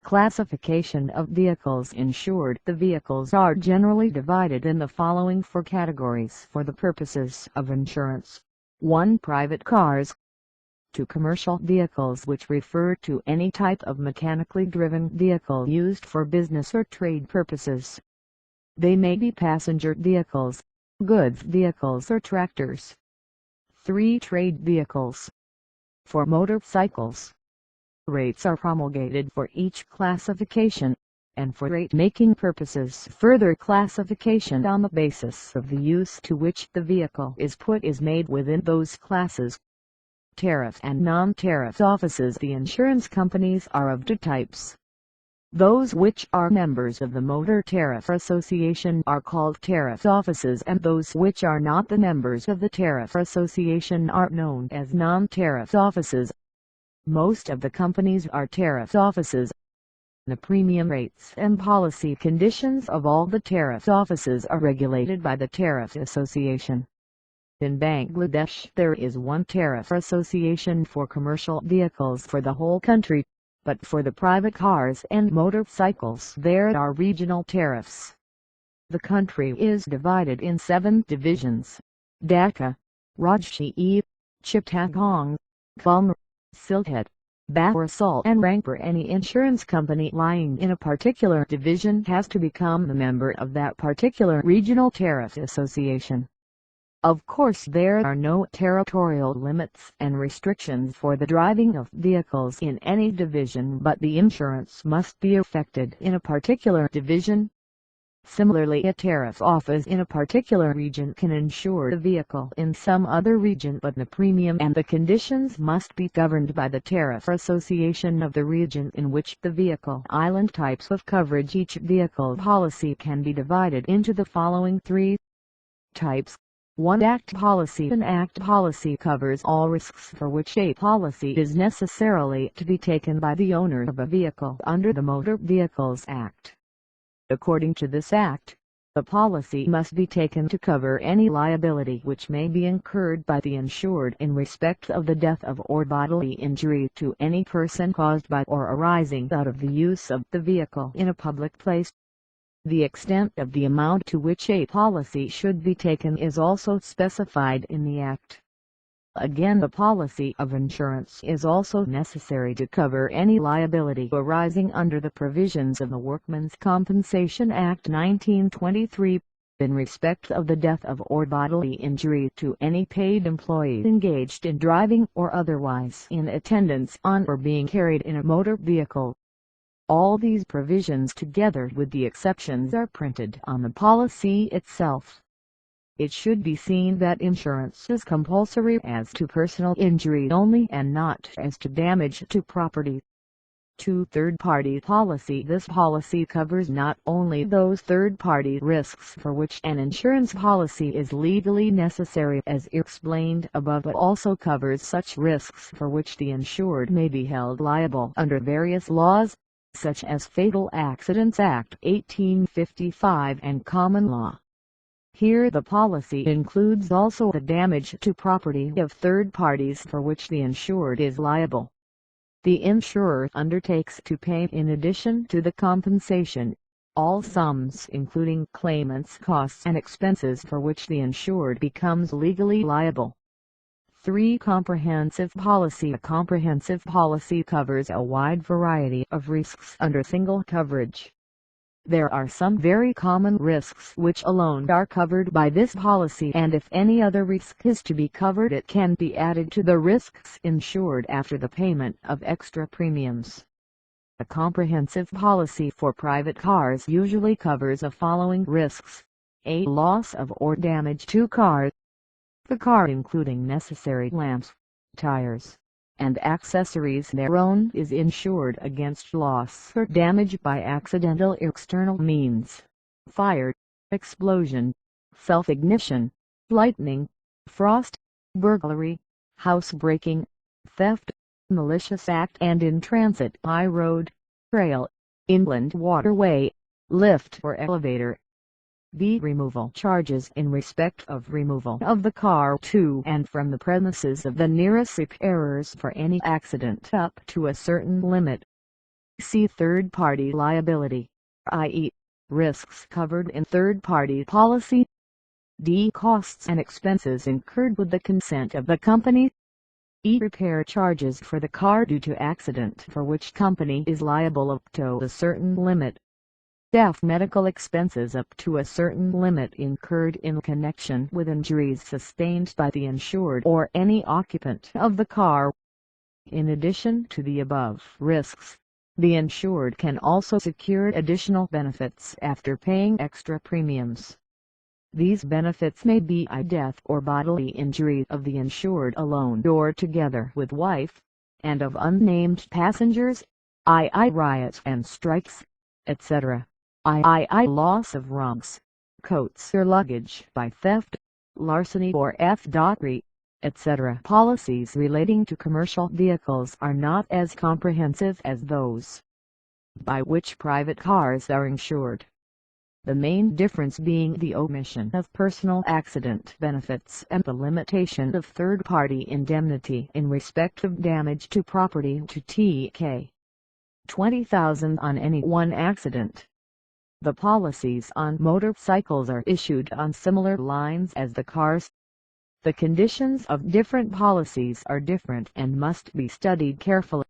Classification of vehicles insured. The vehicles are generally divided in the following four categories for the purposes of insurance. 1. Private cars. 2. Commercial vehicles, which refer to any type of mechanically driven vehicle used for business or trade purposes. They may be passenger vehicles, goods vehicles or tractors. 3. Trade vehicles. For motorcycles, rates are promulgated for each classification, and for rate-making purposes further classification on the basis of the use to which the vehicle is put is made within those classes. Tariff and non-tariff offices. The insurance companies are of two types. Those which are members of the Motor Tariff Association are called tariff offices, and those which are not the members of the Tariff Association are known as non-tariff offices. Most of the companies are tariff offices. The premium rates and policy conditions of all the tariff offices are regulated by the Tariff Association. In Bangladesh there is one tariff association for commercial vehicles for the whole country, but for the private cars and motorcycles there are regional tariffs. The country is divided in 7 divisions: Dhaka, Rajshahi, Chittagong, Khulna, Sylhet, Barisal and Rangpur. Any insurance company lying in a particular division has to become a member of that particular regional tariff association. Of course, there are no territorial limits and restrictions for the driving of vehicles in any division, but the insurance must be effected in a particular division. Similarly, a tariff office in a particular region can insure the vehicle in some other region, but the premium and the conditions must be governed by the Tariff Association of the region in which the vehicle. Island types of coverage. Each vehicle policy can be divided into the following 3 types. 1. Act policy. An act policy covers all risks for which a policy is necessarily to be taken by the owner of a vehicle under the Motor Vehicles Act. According to this act, the policy must be taken to cover any liability which may be incurred by the insured in respect of the death of or bodily injury to any person caused by or arising out of the use of the vehicle in a public place. The extent of the amount to which a policy should be taken is also specified in the Act. Again, the policy of insurance is also necessary to cover any liability arising under the provisions of the Workmen's Compensation Act 1923, in respect of the death of or bodily injury to any paid employee engaged in driving or otherwise in attendance on or being carried in a motor vehicle. All these provisions, together with the exceptions, are printed on the policy itself. It should be seen that insurance is compulsory as to personal injury only and not as to damage to property. 2. Third-party policy. This policy covers not only those third-party risks for which an insurance policy is legally necessary as explained above, but also covers such risks for which the insured may be held liable under various laws, such as Fatal Accidents Act 1855 and Common Law. Here the policy includes also the damage to property of third parties for which the insured is liable. The insurer undertakes to pay, in addition to the compensation, all sums including claimant's costs and expenses for which the insured becomes legally liable. 3. Comprehensive policy. A comprehensive policy covers a wide variety of risks under single coverage. There are some very common risks which alone are covered by this policy, and if any other risk is to be covered it can be added to the risks insured after the payment of extra premiums. A comprehensive policy for private cars usually covers the following risks: a. Loss of or damage to car. The car, including necessary lamps, tires, and accessories thereon, is insured against loss or damage by accidental external means: fire, explosion, self-ignition, lightning, frost, burglary, housebreaking, theft, malicious act, and in transit by road, rail, inland waterway, lift or elevator. B. Removal charges in respect of removal of the car to and from the premises of the nearest repairers for any accident up to a certain limit. C. Third-party liability, i.e., risks covered in third-party policy. D. Costs and expenses incurred with the consent of the company. E. Repair charges for the car due to accident for which company is liable up to a certain limit. F. Medical expenses up to a certain limit incurred in connection with injuries sustained by the insured or any occupant of the car. In addition to the above risks, the insured can also secure additional benefits after paying extra premiums. These benefits may be death or bodily injury of the insured alone or together with wife, and of unnamed passengers, i.e. riots and strikes, etc., i.e. loss of rugs, coats or luggage by theft, larceny or F.R.E., etc. Policies relating to commercial vehicles are not as comprehensive as those by which private cars are insured. The main difference being the omission of personal accident benefits and the limitation of third-party indemnity in respect of damage to property to Tk. 20,000 on any one accident. The policies on motorcycles are issued on similar lines as the cars. The conditions of different policies are different and must be studied carefully.